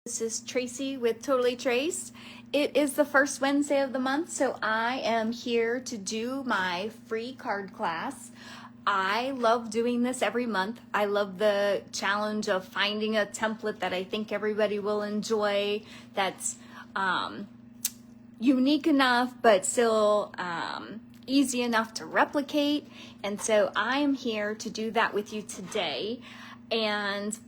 This is Tracy with Totally Traced. It is the first Wednesday of the month, so I am here to do my free card class. I love doing this every month. I love the challenge of finding a template that I think everybody will enjoy, that's unique enough but still easy enough to replicate. And so I am here to do that with you today. And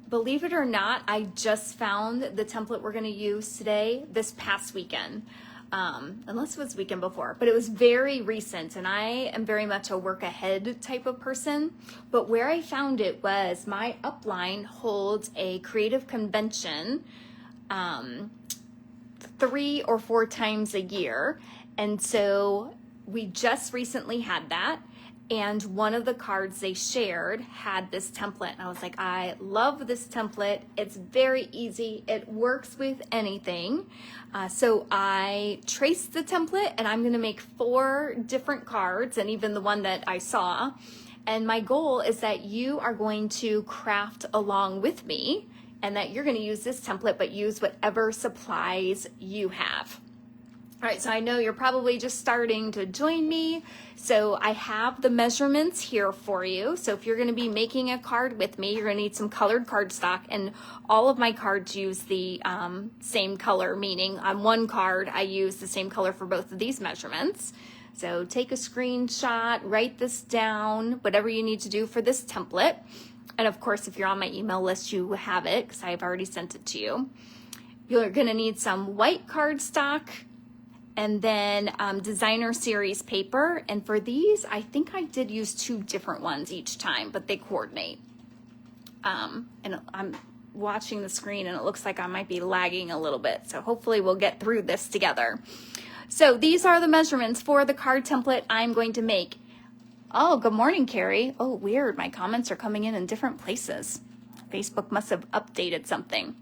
believe it or not, I just found the template we're going to use today this past weekend. Unless it was the weekend before, but it was very recent, and I am very much a work ahead type of person. But where I found it was my upline holds a creative convention 3 or 4 times a year. And so we just recently had that. And one of the cards they shared had this template. And I was like, I love this template. It's very easy. It works with anything. So I traced the template, and I'm going to make 4 different cards, and even the one that I saw. And my goal is that you are going to craft along with me, and that you're going to use this template, but use whatever supplies you have. All right, so I know you're probably just starting to join me. So I have the measurements here for you. So if you're going to be making a card with me, you're going to need some colored cardstock, and all of my cards use the same color, meaning on one card, I use the same color for both of these measurements. So take a screenshot, write this down, whatever you need to do for this template. And of course, if you're on my email list, you have it because I've already sent it to you. You're going to need some white cardstock, and then designer series paper. And for these, I think I did use 2 different ones each time, but they coordinate. And I'm watching the screen, and it looks like I might be lagging a little bit. So hopefully we'll get through this together. So these are the measurements for the card template I'm going to make. Oh, good morning, Carrie. Oh, weird. My comments are coming in different places. Facebook must have updated something.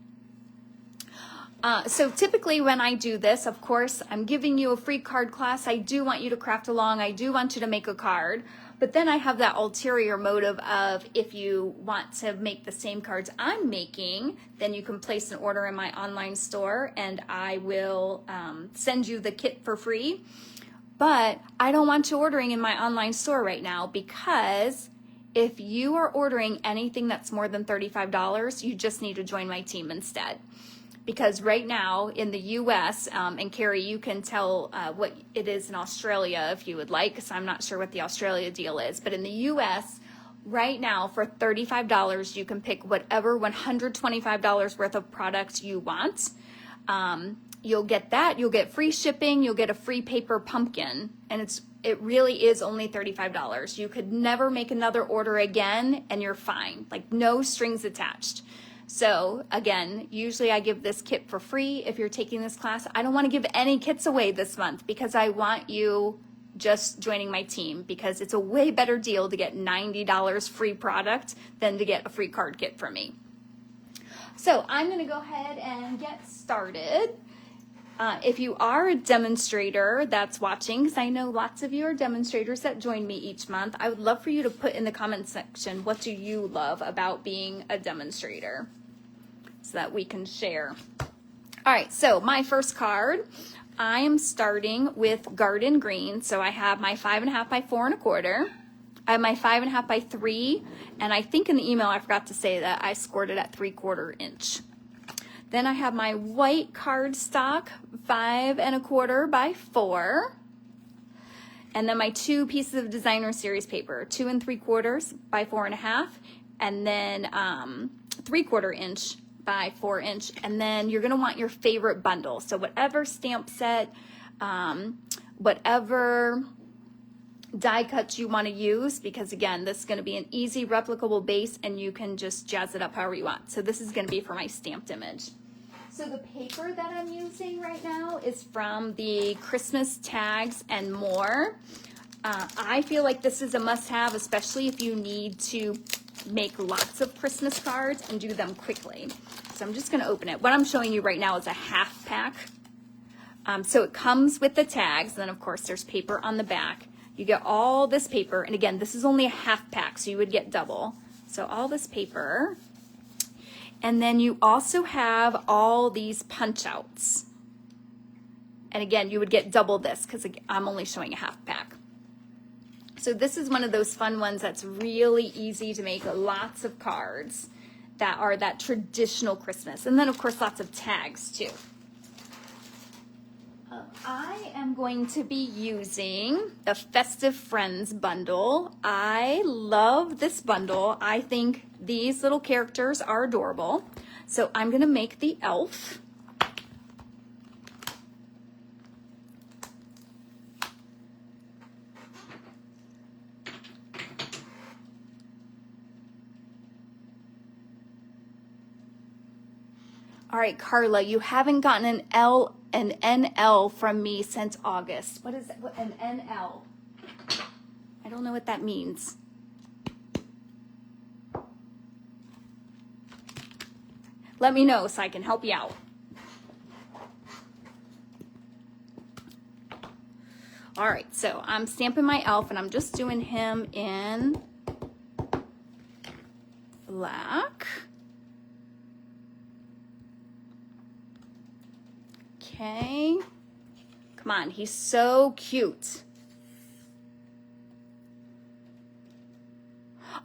So typically when I do this, of course, I'm giving you a free card class. I do want you to craft along. I do want you to make a card. But then I have that ulterior motive of, if you want to make the same cards I'm making, then you can place an order in my online store, and I will send you the kit for free. But I don't want you ordering in my online store right now, because if you are ordering anything that's more than $35, you just need to join my team instead. Because right now in the US, and Carrie, you can tell what it is in Australia if you would like, because I'm not sure what the Australia deal is. But in the US, right now for $35, you can pick whatever $125 worth of product you want. You'll get that. You'll get free shipping. You'll get a free paper pumpkin. And it really is only $35. You could never make another order again, and you're fine. Like, no strings attached. So again, usually I give this kit for free if you're taking this class. I don't want to give any kits away this month, because I want you just joining my team, because it's a way better deal to get $90 free product than to get a free card kit from me. So I'm going to go ahead and get started. If you are a demonstrator that's watching, because I know lots of you are demonstrators that join me each month, I would love for you to put in the comment section, what do you love about being a demonstrator, so that we can share. All right, so my first card, I am starting with Garden Green. So I have my 5.5 by 4 1/4. I have my 5.5 by 3, and I think in the email I forgot to say that I scored it at 3/4 inch. Then I have my white cardstock, 5 1/4 by 4. And then my 2 pieces of designer series paper, 2 3/4 by 4.5, and then 3/4 inch by 4 inch. And then you're gonna want your favorite bundle. So whatever stamp set, whatever die cuts you want to use, because again, this is going to be an easy replicable base, and you can just jazz it up however you want. So this is going to be for my stamped image. So the paper that I'm using right now is from the Christmas Tags and More. I feel like this is a must-have, especially if you need to make lots of Christmas cards and do them quickly. So I'm just going to open it. What I'm showing you right now is a half pack. So it comes with the tags, and then of course there's paper on the back. You get all this paper, and again, this is only a half pack, so you would get double. So all this paper, And then you also have all these punch outs. And again, you would get double this because I'm only showing a half pack. So this is one of those fun ones that's really easy to make lots of cards that are that traditional Christmas. And then of course, lots of tags too. I am going to be using the Festive Friends bundle. I love this bundle. I think these little characters are adorable. So I'm going to make the elf. All right, Carla, you haven't gotten an NL from me since August. What is an NL? I don't know what that means. Let me know so I can help you out. All right, so I'm stamping my elf and I'm just doing him in black. Okay, come on, he's so cute.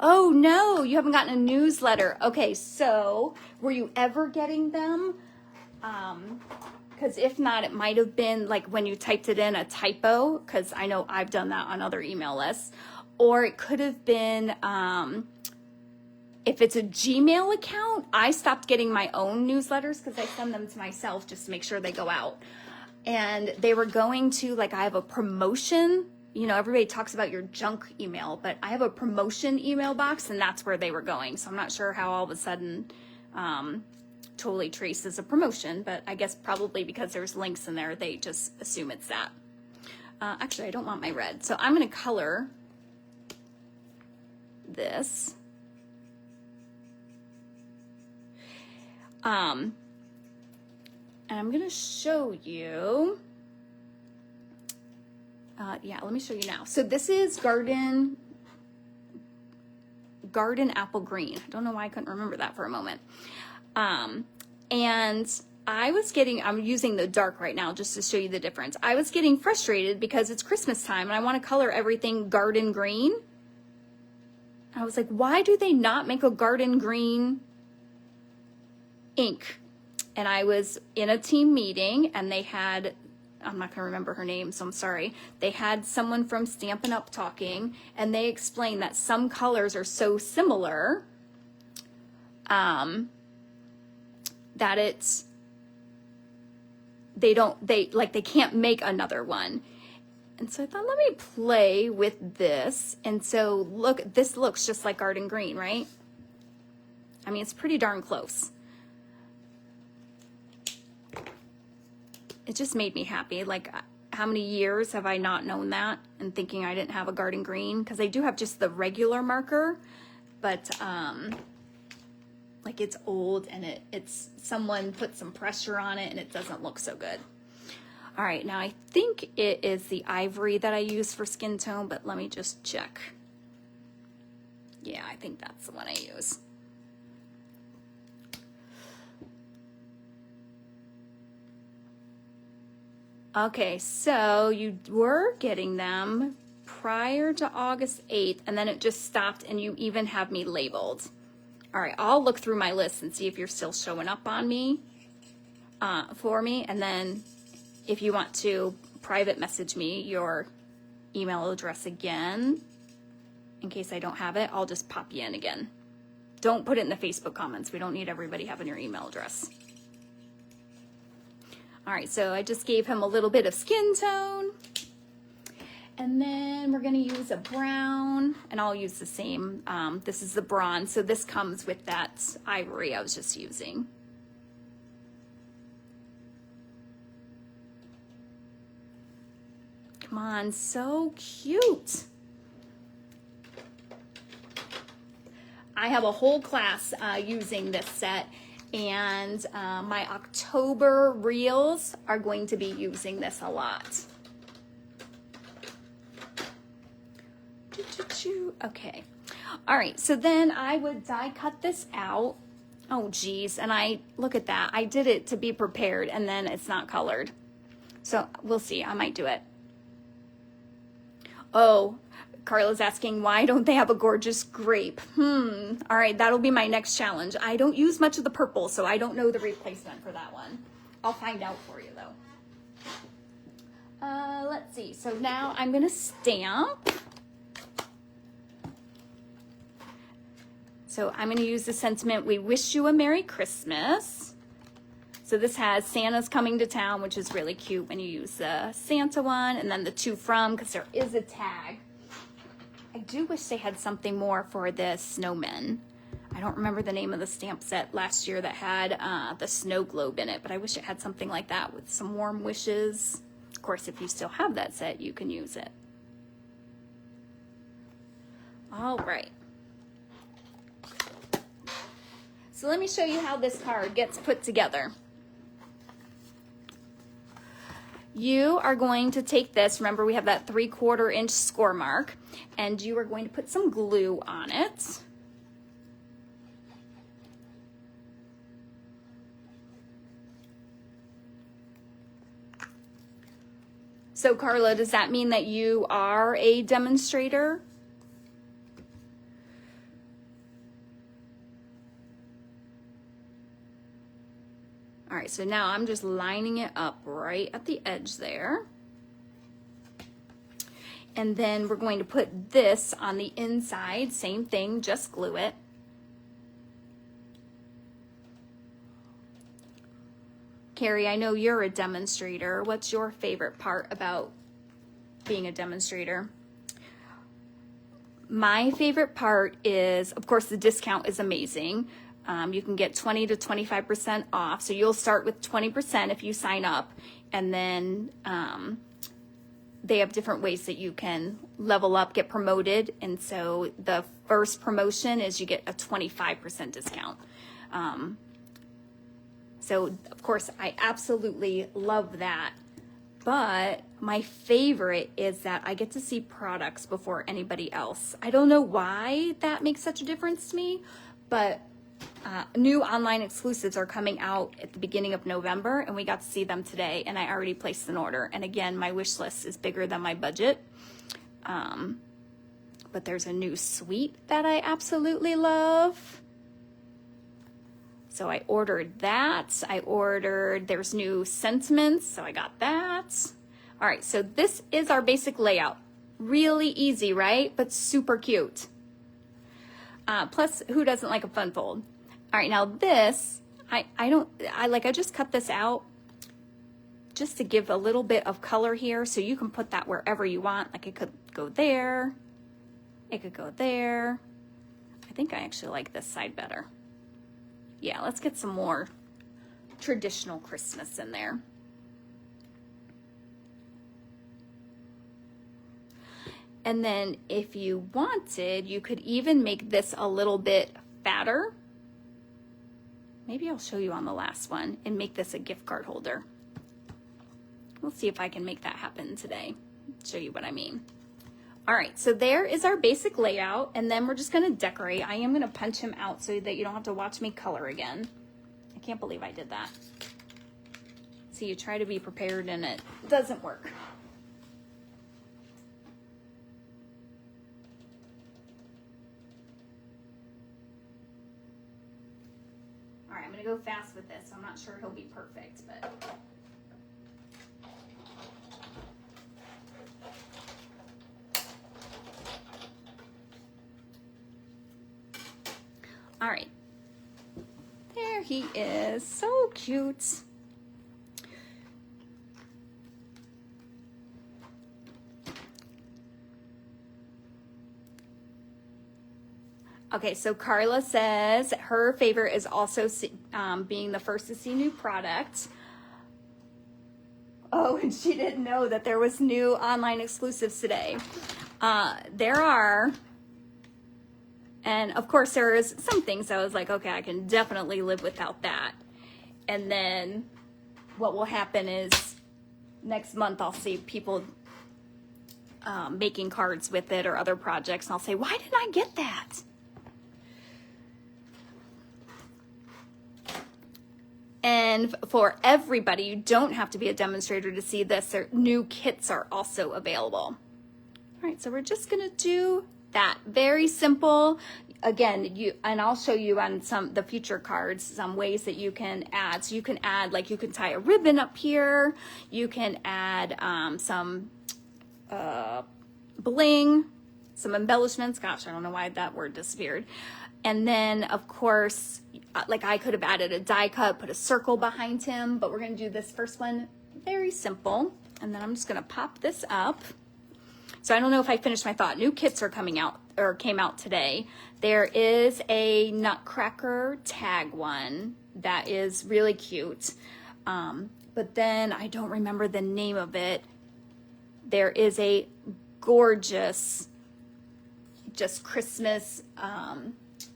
Oh no, you haven't gotten a newsletter. Okay, so were you ever getting them? Because if not, it might have been like when you typed it in a typo, because I know I've done that on other email lists. Or it could have been, if it's a Gmail account, I stopped getting my own newsletters because I send them to myself just to make sure they go out. And they were going to, like, I have a promotion. You know, everybody talks about your junk email, but I have a promotion email box, and that's where they were going. So I'm not sure how all of a sudden Totally Trace is a promotion, but I guess probably because there's links in there, they just assume it's that. Actually, I don't want my red. So I'm going to color this. And I'm going to show you, yeah, let me show you now. So this is Garden Apple Green. I don't know why I couldn't remember that for a moment. And I'm using the dark right now just to show you the difference. I was getting frustrated because it's Christmas time and I want to color everything garden green. I was like, why do they not make a garden green ink? And I was in a team meeting and they had, I'm not going to remember her name, so I'm sorry. They had someone from Stampin' Up! Talking, and they explained that some colors are so similar that they can't make another one. And so I thought, let me play with this. And so look, this looks just like garden green, right? I mean, it's pretty darn close. It just made me happy. Like, how many years have I not known that and thinking I didn't have a garden green? Because I do have just the regular marker, but like it's old and it's someone put some pressure on it and it doesn't look so good. All right, now I think it is the ivory that I use for skin tone, but let me just check. Yeah, I think that's the one I use. Okay, so you were getting them prior to August 8th, and then it just stopped, and you even have me labeled. All right, I'll look through my list and see if you're still showing up on me, for me, and then if you want to private message me your email address again, in case I don't have it, I'll just pop you in again. Don't put it in the Facebook comments. We don't need everybody having your email address. All right, so I just gave him a little bit of skin tone. And then we're gonna use a brown, and I'll use the same. This is the bronze, so this comes with that ivory I was just using. Come on, so cute. I have a whole class using this set. And my October reels are going to be using this a lot. Okay. All right. So then I would die cut this out. Oh, geez. And look at that. I did it to be prepared and then it's not colored. So we'll see. I might do it. Oh, Carla's asking, why don't they have a gorgeous grape? All right, that'll be my next challenge. I don't use much of the purple, so I don't know the replacement for that one. I'll find out for you, though. Let's see. So now I'm going to stamp. So I'm going to use the sentiment, we wish you a Merry Christmas. So this has Santa's coming to town, which is really cute when you use the Santa one, and then the to from, because there is a tag. I do wish they had something more for the snowmen. I don't remember the name of the stamp set last year that had the snow globe in it, but I wish it had something like that with some warm wishes. Of course, if you still have that set, you can use it. All right. So let me show you how this card gets put together. You are going to take this, remember we have that 3/4 inch score mark, and you are going to put some glue on it. So Carla, does that mean that you are a demonstrator? All right, so now I'm just lining it up right at the edge there. And then we're going to put this on the inside, same thing, just glue it. Carrie, I know you're a demonstrator. What's your favorite part about being a demonstrator? My favorite part is, of course, the discount is amazing. You can get 20 to 25% off. So you'll start with 20% if you sign up. And then they have different ways that you can level up, get promoted. And so the first promotion is you get a 25% discount. So, of course, I absolutely love that. But my favorite is that I get to see products before anybody else. I don't know why that makes such a difference to me, but new online exclusives are coming out at the beginning of November, and we got to see them today, and I already placed an order. And again, my wish list is bigger than my budget. But there's a new suite that I absolutely love. So I ordered that. There's new sentiments, so I got that. All right, so this is our basic layout. Really easy, right? But super cute. Plus, who doesn't like a fun fold? All right, now this, I just cut this out just to give a little bit of color here, so you can put that wherever you want. Like it could go there, it could go there. I think I actually like this side better. Yeah, let's get some more traditional Christmas in there. And then if you wanted, you could even make this a little bit fatter. Maybe I'll show you on the last one and make this a gift card holder. We'll see if I can make that happen today. Show you what I mean. All right, so there is our basic layout, and then we're just gonna decorate. I am gonna punch him out so that you don't have to watch me color again. I can't believe I did that. See, you try to be prepared and it doesn't work. All right, I'm gonna go fast with this. I'm not sure he'll be perfect, but. All right, there he is, so cute. Okay, so Carla says her favorite is also being the first to see new products. Oh, and she didn't know that there was new online exclusives today. There are. And of course, there is some things I was like, okay, I can definitely live without that. And then what will happen is next month I'll see people making cards with it or other projects. And I'll say, why didn't I get that? And for everybody, you don't have to be a demonstrator to see this. Their new kits are also available. All right, so we're just gonna do that. Very simple. Again, and I'll show you on the future cards some ways that you can add. So you can add, like you can tie a ribbon up here. You can add some bling, some embellishments. Gosh, I don't know why that word disappeared. And then, of course, like I could have added a die cut, put a circle behind him, but we're going to do this first one very simple. And then I'm just going to pop this up. So I don't know if I finished my thought. New kits are coming out, or came out today. There is a Nutcracker tag one that is really cute. But then I don't remember the name of it. There is a gorgeous, just Christmas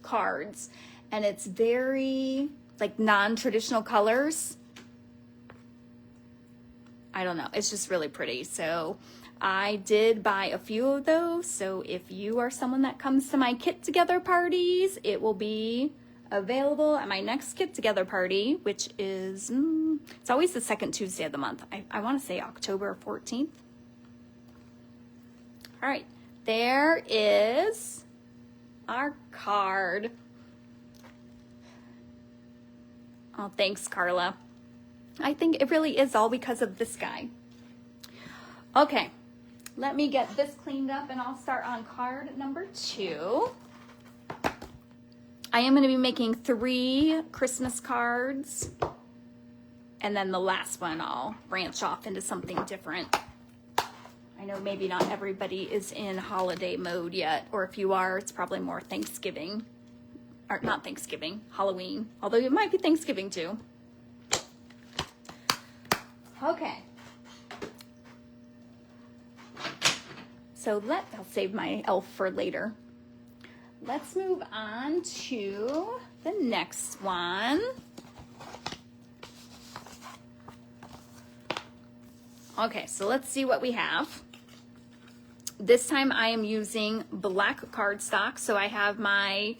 cards, and it's very like non-traditional colors. I don't know, it's just really pretty. So I did buy a few of those, so if you are someone that comes to my Kit Together parties, it will be available at my next Kit Together party, which is it's always the second Tuesday of the month. I want to say October 14th. All right, there is our card. Oh, thanks, Carla. I think it really is all because of this guy. Okay, let me get this cleaned up and I'll start on card number 2. I am going to be making 3 Christmas cards, and then the last one I'll branch off into something different. I know maybe not everybody is in holiday mode yet, or if you are, it's probably more Thanksgiving, or not Thanksgiving, Halloween, although it might be Thanksgiving too. Okay. So I'll save my elf for later. Let's move on to the next one. Okay, so let's see what we have. This time I am using black cardstock. So I have my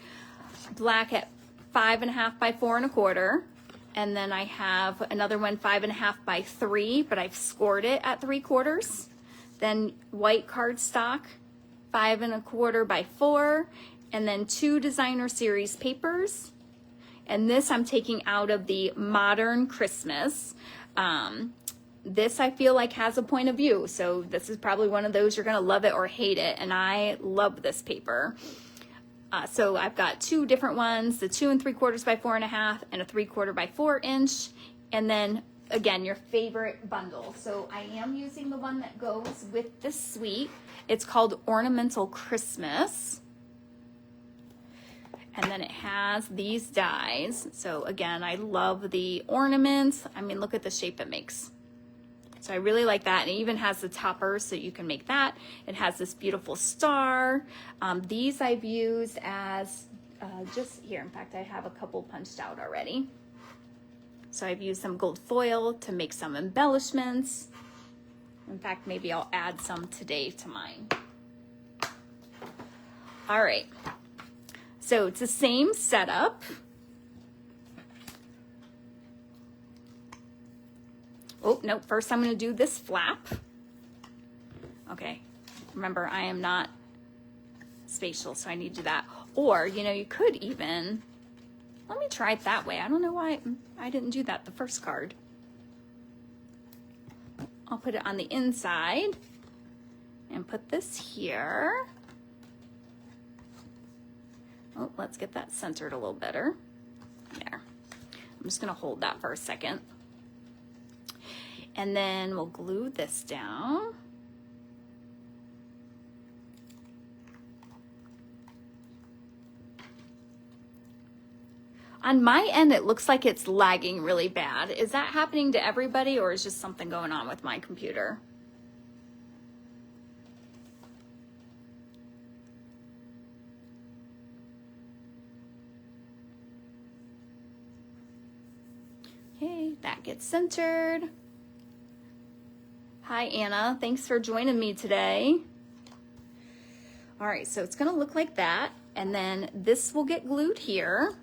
black at 5.5 by 4 1/4. And then I have another one 5.5 by 3, but I've scored it at 3/4. Then white cardstock, 5 1/4 by 4, and then 2 designer series papers. And this I'm taking out of the Modern Christmas. This I feel like has a point of view. So this is probably one of those you're gonna love it or hate it. And I love this paper. So I've got 2 different ones, the 2 3/4 by 4.5 and a 3/4 by 4 inch. And then again, your favorite bundle. So I am using the one that goes with this suite. It's called Ornamental Christmas. And then it has these dies. So again, I love the ornaments. I mean, look at the shape it makes. So I really like that. And it even has the topper, so you can make that. It has this beautiful star. These I've used as just here. In fact, I have a couple punched out already. So I've used some gold foil to make some embellishments. In fact, maybe I'll add some today to mine. All right. So it's the same setup. Oh, no, first I'm going to do this flap. Okay, remember I am not spatial, so I need to do that. Or, you know, you could even, let me try it that way. I don't know why I didn't do that the first card. I'll put it on the inside and put this here. Oh, let's get that centered a little better. There. I'm just going to hold that for a second. And then we'll glue this down. On my end, it looks like it's lagging really bad. Is that happening to everybody, or is just something going on with my computer? Okay, that gets centered. Hi, Anna. Thanks for joining me today. All right, so it's going to look like that. And then this will get glued here.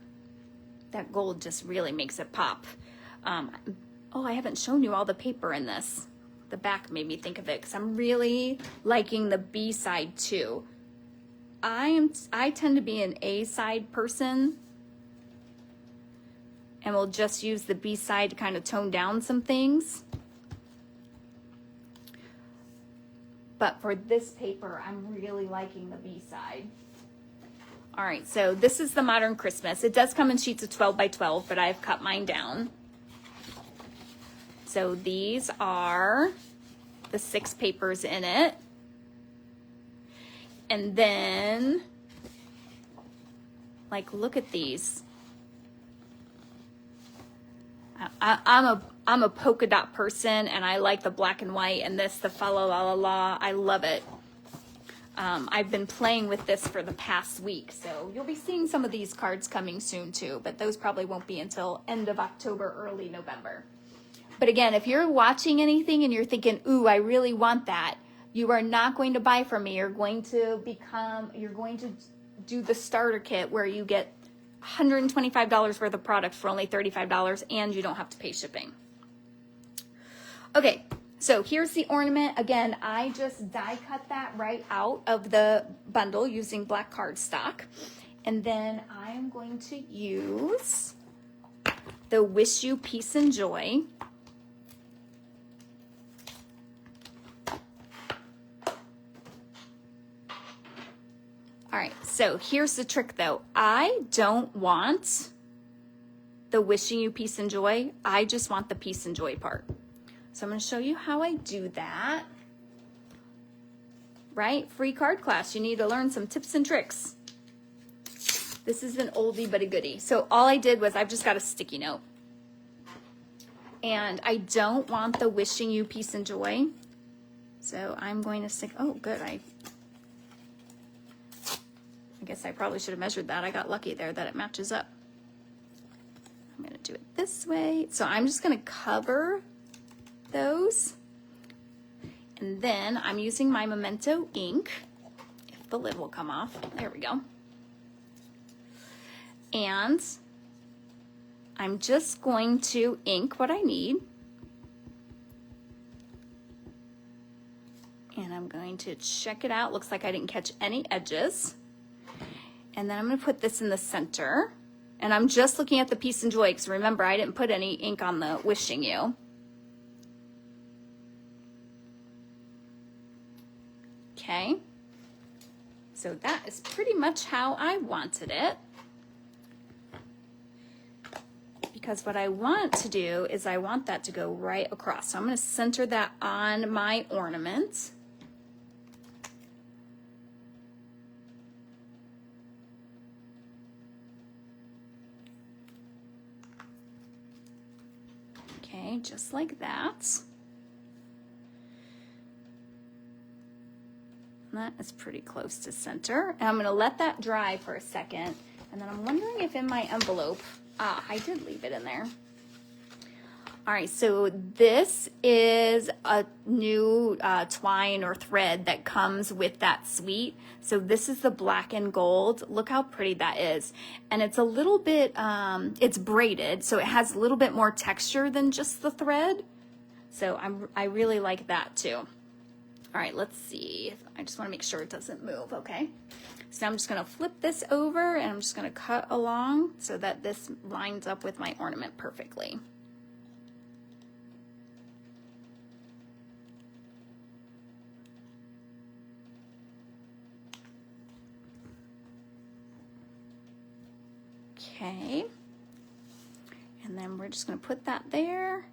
That gold just really makes it pop. Oh, I haven't shown you all the paper in this. The back made me think of it because I'm really liking the B side too. I tend to be an A side person, and we'll just use the B side to kind of tone down some things. But for this paper, I'm really liking the B side. All right, so this is the Modern Christmas. It does come in sheets of 12 by 12, but I've cut mine down. So these are the 6 papers in it. And then, like, look at these. I'm a polka dot person, and I like the black and white, and this, the fa la la la la. I love it. I've been playing with this for the past week, so you'll be seeing some of these cards coming soon too, but those probably won't be until end of October, early November. But again, if you're watching anything and you're thinking, ooh, I really want that, you are not going to buy from me. You're going to do the starter kit where you get $125 worth of product for only $35, and you don't have to pay shipping. Okay, so here's the ornament. Again, I just die cut that right out of the bundle using black cardstock. And then I'm going to use the Wish You Peace and Joy. All right, so here's the trick though. I don't want the wishing you peace and joy. I just want the peace and joy part. So I'm going to show you how I do that. Right? Free card class. You need to learn some tips and tricks. This is an oldie but a goodie. So all I did was I've just got a sticky note. And I don't want the wishing you peace and joy. So I'm going to stick, oh good, I guess I probably should have measured that. I got lucky there that it matches up. I'm going to do it this way. So I'm just going to cover those. And then I'm using my Memento ink. If the lid will come off. There we go. And I'm just going to ink what I need. And I'm going to check it out. Looks like I didn't catch any edges. And then I'm going to put this in the center. And I'm just looking at the peace and joy because remember, I didn't put any ink on the wishing you. Okay. So that is pretty much how I wanted it. Because what I want to do is I want that to go right across. So I'm going to center that on my ornament. Okay, just like that. And that is pretty close to center. And I'm going to let that dry for a second. And then I'm wondering if in my envelope, I did leave it in there. All right, so this is a new twine or thread that comes with that suite. So this is the black and gold. Look how pretty that is. And it's a little bit, it's braided, so it has a little bit more texture than just the thread. So I really like that too. All right, let's see. I just want to make sure it doesn't move, okay? So I'm just going to flip this over and I'm just going to cut along so that this lines up with my ornament perfectly. Okay. And then we're just going to put that there.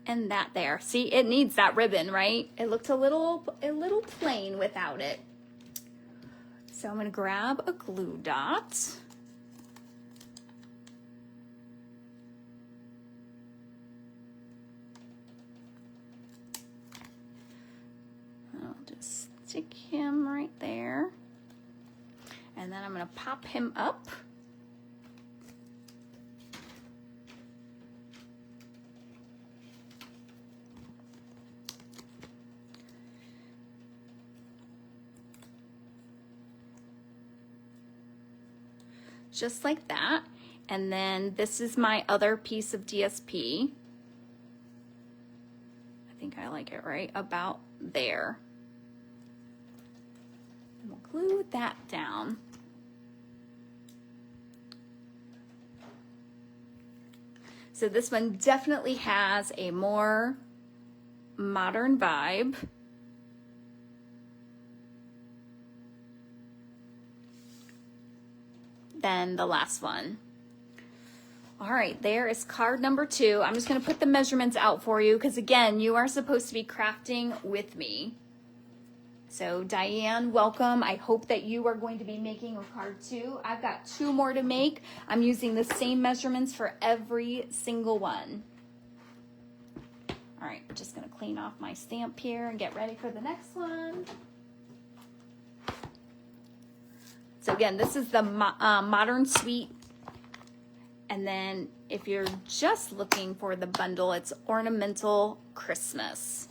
And that there. See, it needs that ribbon, right? It looked a little plain without it. So I'm going to grab a glue dot. I'll just stick him right there. And then I'm going to pop him up. Just like that. And then this is my other piece of DSP. I think I like it right about there. And we'll glue that down. So this one definitely has a more modern vibe. Than the last one. All right, there is card number 2. I'm just going to put the measurements out for you because, again, you are supposed to be crafting with me. So, Diane, welcome. I hope that you are going to be making a card too. I've got 2 more to make. I'm using the same measurements for every single one. All right, I'm just going to clean off my stamp here and get ready for the next one. So, again, this is the Modern Suite. And then if you're just looking for the bundle, it's Ornamental Christmas.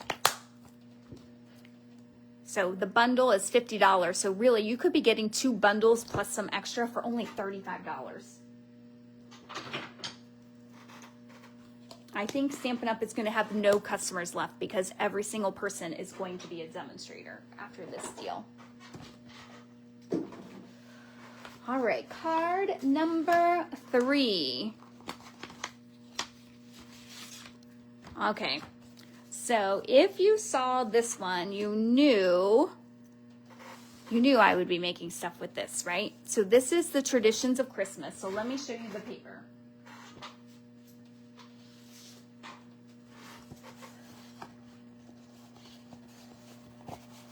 So the bundle is $50. So really you could be getting 2 bundles plus some extra for only $35. I think Stampin' Up! Is going to have no customers left because every single person is going to be a demonstrator after this deal. All right, card number 3. Okay, so if you saw this one, you knew I would be making stuff with this, right? So this is the Traditions of Christmas. So let me show you the paper.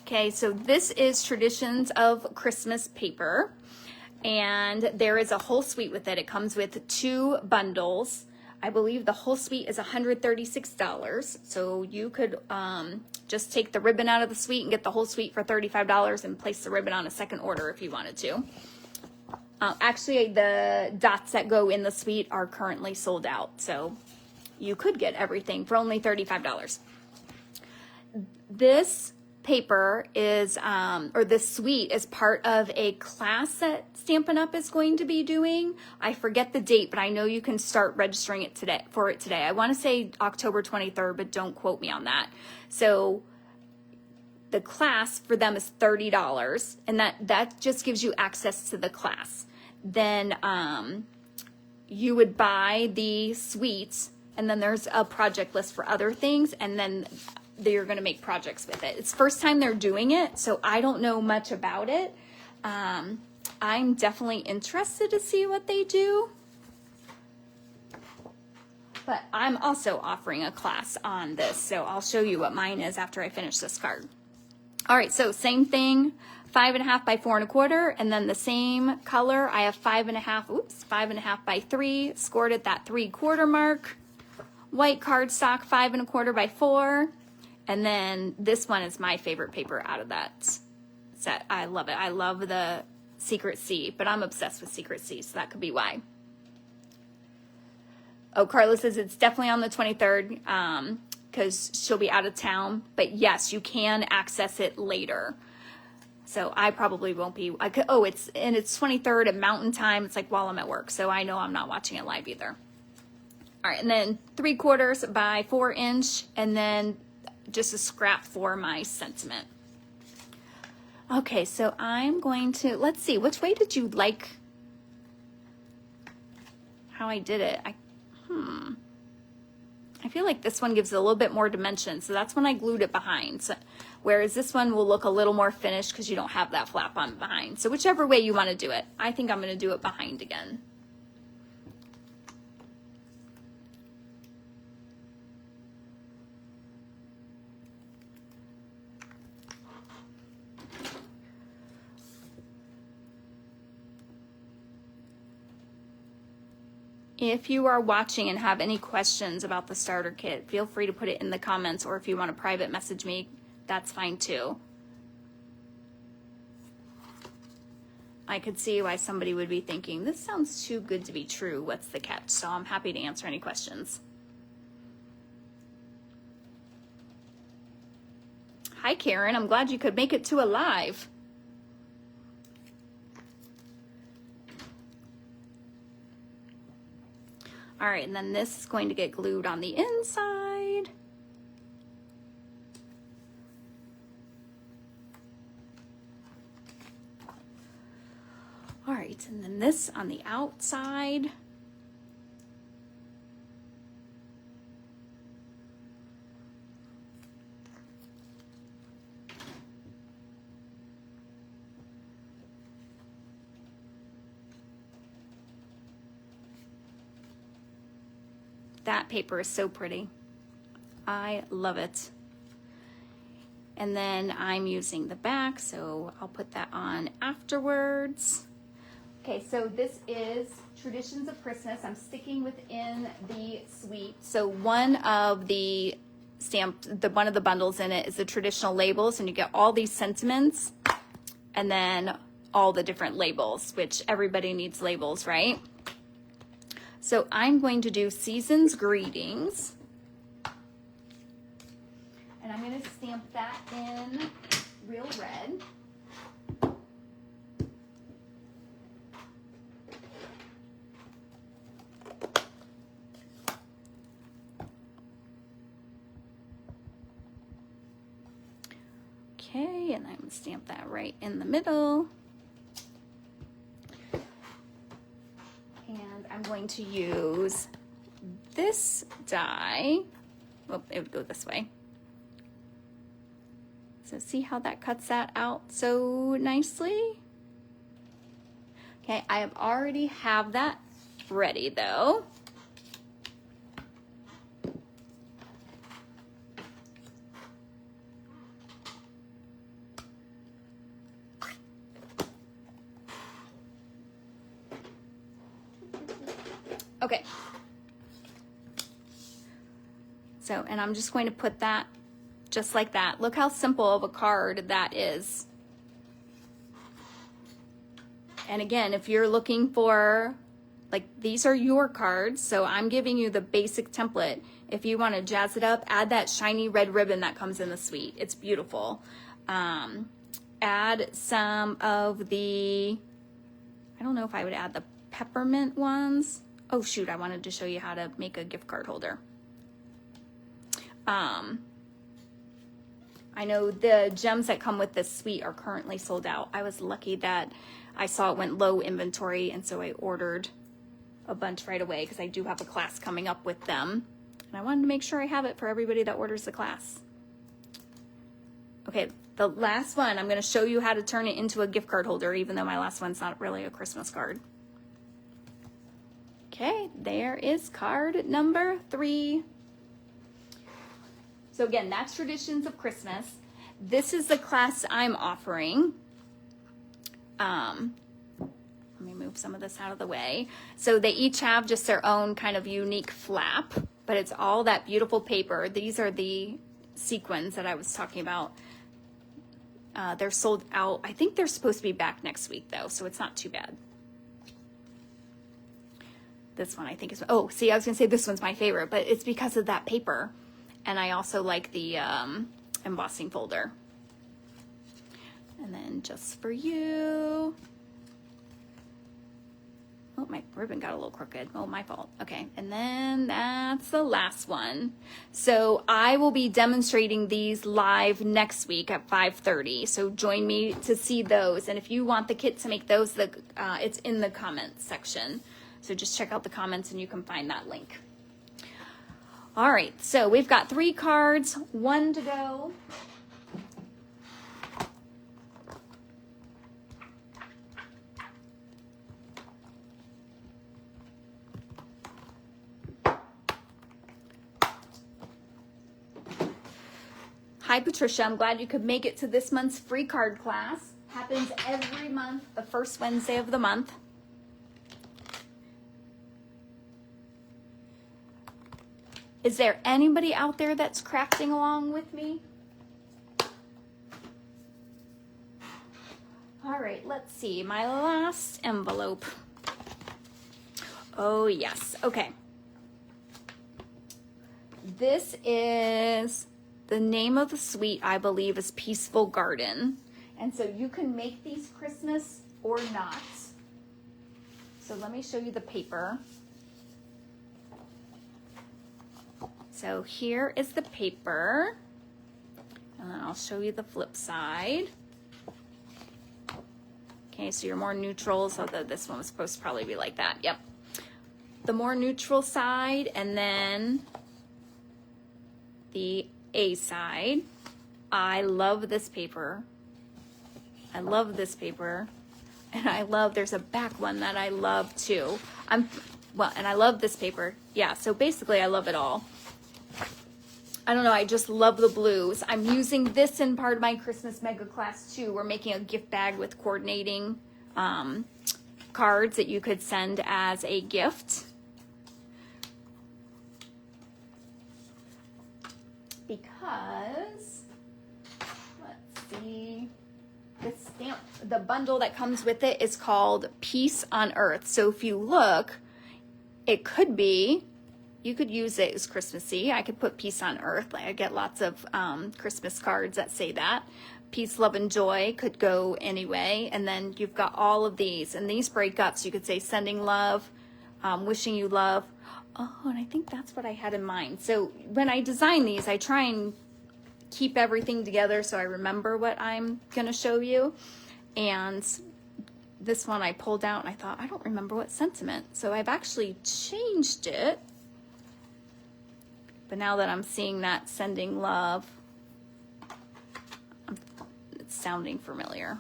Okay, so this is Traditions of Christmas paper. And there is a whole suite with it. It comes with 2 bundles. I believe the whole suite is $136. So you could just take the ribbon out of the suite and get the whole suite for $35 and place the ribbon on a second order if you wanted to. Actually, the dots that go in the suite are currently sold out. So you could get everything for only $35. This paper is, or this suite is part of a class that Stampin' Up! Is going to be doing. I forget the date, but I know you can start registering it today. I want to say October 23rd, but don't quote me on that. So the class for them is $30, and that just gives you access to the class. Then you would buy the suites, and then there's a project list for other things, and then they're going to make projects with it. It's first time they're doing it, so I don't know much about it. I'm definitely interested to see what they do. But I'm also offering a class on this, so I'll show you what mine is after I finish this card. All right, so same thing, 5.5 by 4 1/4, and then the same color. I have 5.5 by 3, scored at that 3/4 mark. White cardstock, 5 1/4 by 4. And then this one is my favorite paper out of that set. I love it. I love the Secret C, but I'm obsessed with Secret C, so that could be why. Oh, Carla says it's definitely on the 23rd because she'll be out of town. But yes, you can access it later. So I probably won't be. It's 23rd at Mountain Time. It's like while I'm at work, so I know I'm not watching it live either. All right, and then 3/4 by 4 inch, and then just a scrap for my sentiment. Okay, so I'm going to, let's see, which way did you like how I did it? I feel like this one gives it a little bit more dimension, so that's when I glued it behind. So, whereas this one will look a little more finished because you don't have that flap on behind. So whichever way you want to do it, I think I'm going to do it behind again. If you are watching and have any questions about the starter kit, feel free to put it in the comments, or if you want to private message me, that's fine too. I could see why somebody would be thinking, this sounds too good to be true. What's the catch? So I'm happy to answer any questions. Hi, Karen. I'm glad you could make it to a live. All right, and then this is going to get glued on the inside. All right, and then this on the outside. That paper is so pretty. I love it. And then I'm using the back, so I'll put that on afterwards. Okay, so this is Traditions of Christmas. I'm sticking within the suite. So one of the one of the bundles in it is the traditional labels, and you get all these sentiments and then all the different labels, which everybody needs labels, right? So I'm going to do Season's Greetings. And I'm going to stamp that in real red. Okay, and I'm going to stamp that right in the middle. And I'm going to use this die. Oh, it would go this way. So see how that cuts that out so nicely? Okay, I have already have that ready though. Okay. So, and I'm just going to put that just like that. Look how simple of a card that is. And again, if you're looking for, like, these are your cards, so I'm giving you the basic template. If you want to jazz it up, add that shiny red ribbon that comes in the suite. It's beautiful. Add some of the, I don't know if I would add the peppermint ones. Oh shoot, I wanted to show you how to make a gift card holder. I know the gems that come with this suite are currently sold out. I was lucky that I saw it went low inventory, and so I ordered a bunch right away because I do have a class coming up with them. And I wanted to make sure I have it for everybody that orders the class. Okay, the last one, I'm going to show you how to turn it into a gift card holder, even though my last one's not really a Christmas card. Okay, there is card number 3. So again, that's Traditions of Christmas. This is the class I'm offering. Let me move some of this out of the way. So they each have just their own kind of unique flap, but it's all that beautiful paper. These are the sequins that I was talking about. They're sold out. I think they're supposed to be back next week though, so it's not too bad. This one I think is, oh, see, I was gonna say this one's my favorite, but it's because of that paper. And I also like the embossing folder. And then just for you. Oh, my ribbon got a little crooked. Oh, my fault. Okay, and then that's the last one. So I will be demonstrating these live next week at 5:30. So join me to see those. And if you want the kit to make those, it's in the comments section. So just check out the comments and you can find that link. All right, so we've got 3 cards, 1 to go. Hi, Patricia. I'm glad you could make it to this month's free card class. Happens every month, the first Wednesday of the month. Is there anybody out there that's crafting along with me? All right, let's see. My last envelope. Oh, yes. Okay. This is the name of the suite, I believe, is Peaceful Garden. And so you can make these Christmas or not. So let me show you the paper. So here is the paper, and then I'll show you the flip side. Okay, so your more neutrals, although this one was supposed to probably be like that. Yep. The more neutral side, and then the A side. I love this paper. I love this paper. And I love, there's a back one that I love too. And I love this paper. Yeah, so basically I love it all. I don't know, I just love the blues. I'm using this in part of my Christmas mega class too. We're making a gift bag with coordinating cards that you could send as a gift. Because, let's see, the bundle that comes with it is called Peace on Earth. So if you look, it could be, you could use it as Christmassy. I could put Peace on Earth. Like I get lots of Christmas cards that say that. Peace, love, and joy could go anyway. And then you've got all of these. And these break up. So you could say sending love, wishing you love. Oh, and I think that's what I had in mind. So when I design these, I try and keep everything together so I remember what I'm going to show you. And this one I pulled out and I thought, I don't remember what sentiment. So I've actually changed it. But now that I'm seeing that sending love, it's sounding familiar.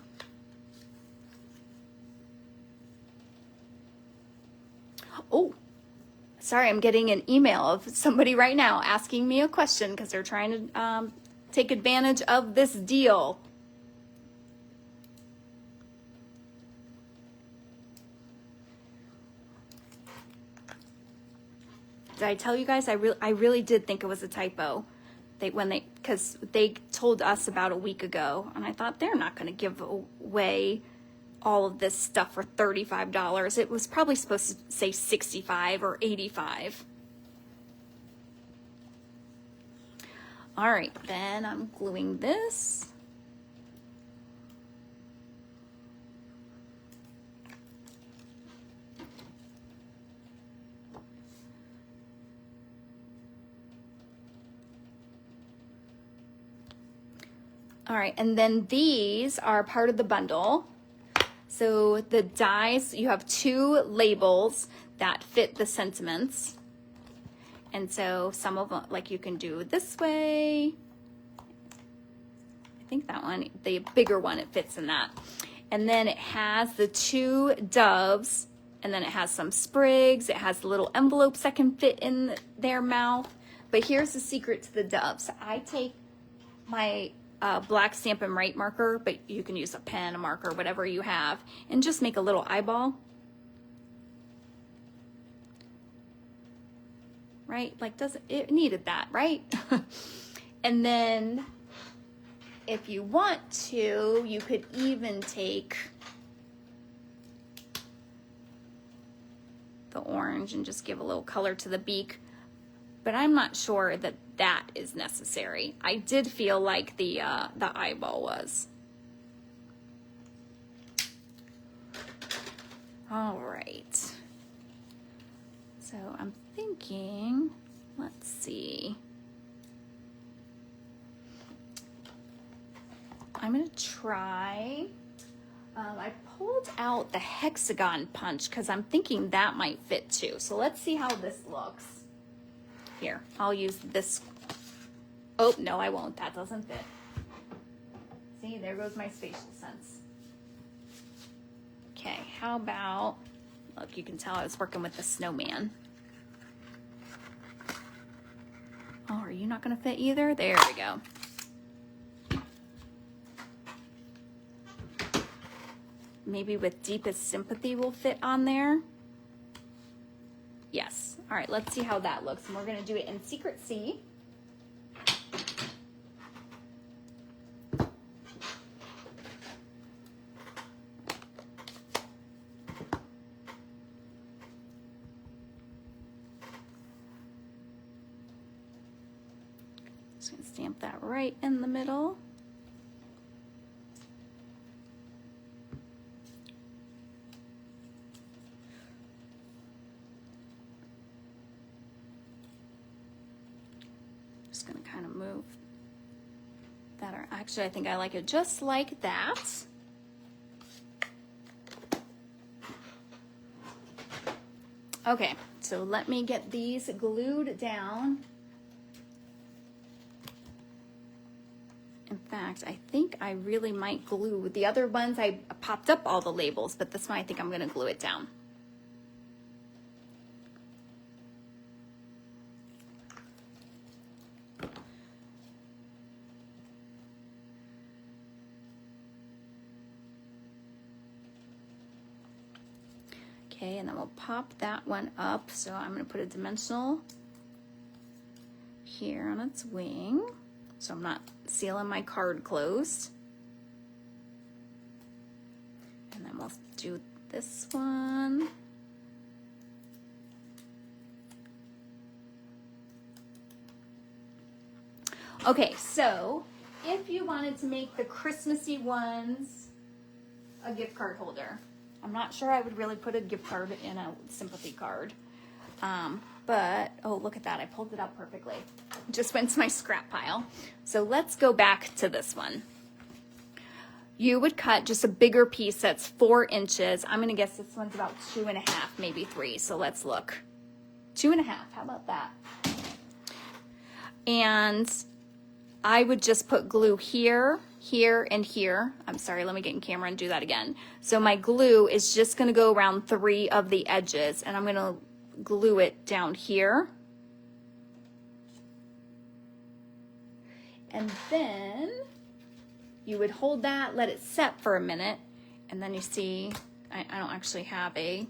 Oh, sorry, I'm getting an email of somebody right now asking me a question because they're trying to take advantage of this deal. Did I tell you guys? I really did think it was a typo. Because they told us about a week ago, and I thought they're not going to give away all of this stuff for $35. It was probably supposed to say $65 or $85. All right, then I'm gluing this. All right, and then these are part of the bundle. So the dies, you have 2 labels that fit the sentiments. And so some of them, like you can do this way. I think that one, the bigger one, it fits in that. And then it has the 2 doves, and then it has some sprigs. It has little envelopes that can fit in their mouth. But here's the secret to the doves. I take my black Stampin' Write marker, but you can use a pen, a marker, whatever you have, and just make a little eyeball. Right? Like, it needed that, right? And then if you want to, you could even take the orange and just give a little color to the beak. But I'm not sure that that is necessary. I did feel like the eyeball was. All right. So I'm thinking, let's see. I'm gonna try, I pulled out the hexagon punch because I'm thinking that might fit too. So let's see how this looks. Here, I'll use this. Oh, no, I won't. That doesn't fit. See, there goes my spatial sense. Okay, how about, look, you can tell I was working with the snowman. Oh, are you not going to fit either? There we go. Maybe with Deepest Sympathy will fit on there. Yes. All right, let's see how that looks. And we're going to do it in Secret C. Just going to stamp that right in the middle. just gonna kind of move that. Actually, I think I like it just like that. Okay, so let me get these glued down. In fact, I think I really might glue. The other ones, I popped up all the labels, but this one I think I'm gonna glue it down. Okay, and then we'll pop that one up. So I'm going to put a dimensional here on its wing, so I'm not sealing my card closed. And then we'll do this one. Okay, so if you wanted to make the Christmassy ones a gift card holder, I'm not sure I would really put a gift card in a Sympathy card. But, oh, look at that. I pulled it out perfectly. Just went to my scrap pile. So let's go back to this one. You would cut just a bigger piece that's 4 inches. I'm going to guess this one's about 2.5, maybe 3. So let's look. 2.5. How about that? And I would just put glue here, here, and here. I'm sorry, let me get in camera and do that again. So my glue is just going to go around 3 of the edges, and I'm going to glue it down here. And then you would hold that, let it set for a minute, and then you see, I don't actually have a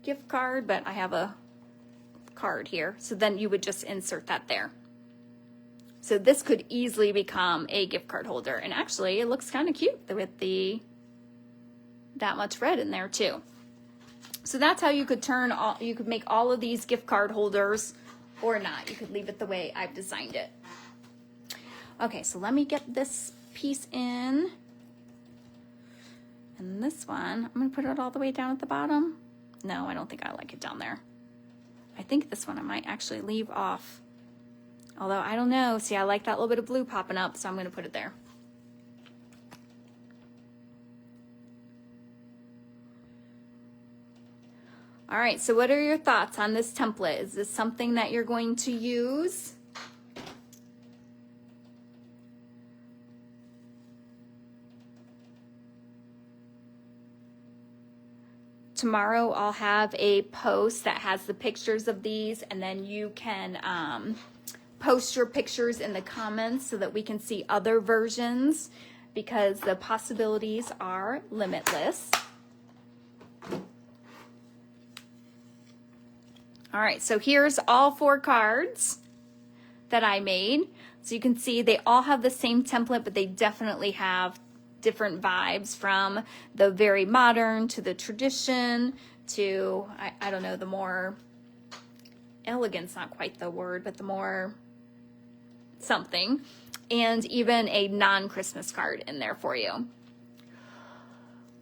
gift card, but I have a card here. So then you would just insert that there. So this could easily become a gift card holder. And actually, it looks kind of cute with that much red in there too. So that's how you could you could make all of these gift card holders or not. You could leave it the way I've designed it. Okay, so let me get this piece in. And this one, I'm gonna put it all the way down at the bottom. No, I don't think I like it down there. I think this one I might actually leave off. Although, I don't know. See, I like that little bit of blue popping up, so I'm going to put it there. All right, so what are your thoughts on this template? Is this something that you're going to use? Tomorrow I'll have a post that has the pictures of these, and then you can post your pictures in the comments so that we can see other versions, because the possibilities are limitless. All right, so here's all 4 cards that I made. So you can see they all have the same template, but they definitely have different vibes, from the very modern to the tradition to, I don't know, the more elegant's not quite the word, but the more something, and even a non-Christmas card in there for you.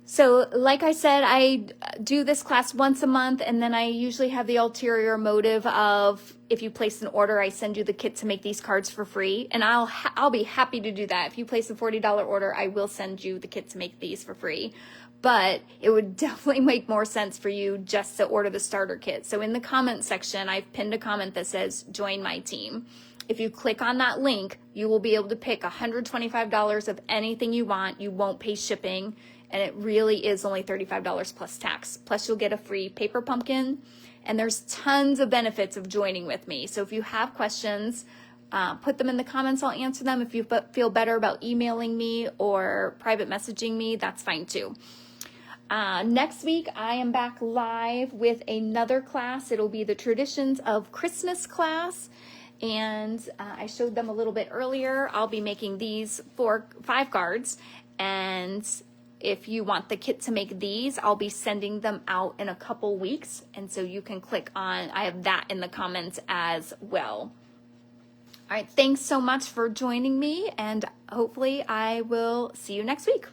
So like I said, I do this class once a month, and then I usually have the ulterior motive of, if you place an order, I send you the kit to make these cards for free, and I'll be happy to do that. If you place a $40 order, I will send you the kit to make these for free. But it would definitely make more sense for you just to order the starter kit. So in the comment section, I've pinned a comment that says, join my team. If you click on that link, you will be able to pick $125 of anything you want. You won't pay shipping, and it really is only $35 plus tax. Plus you'll get a free paper pumpkin, and there's tons of benefits of joining with me. So if you have questions, put them in the comments. I'll answer them. If you feel better about emailing me or private messaging me, that's fine too. Next week, I am back live with another class. It'll be the Traditions of Christmas class. And I showed them a little bit earlier. I'll be making these 5 cards. And if you want the kit to make these, I'll be sending them out in a couple weeks. And so you can click on, I have that in the comments as well. All right, thanks so much for joining me, and hopefully I will see you next week.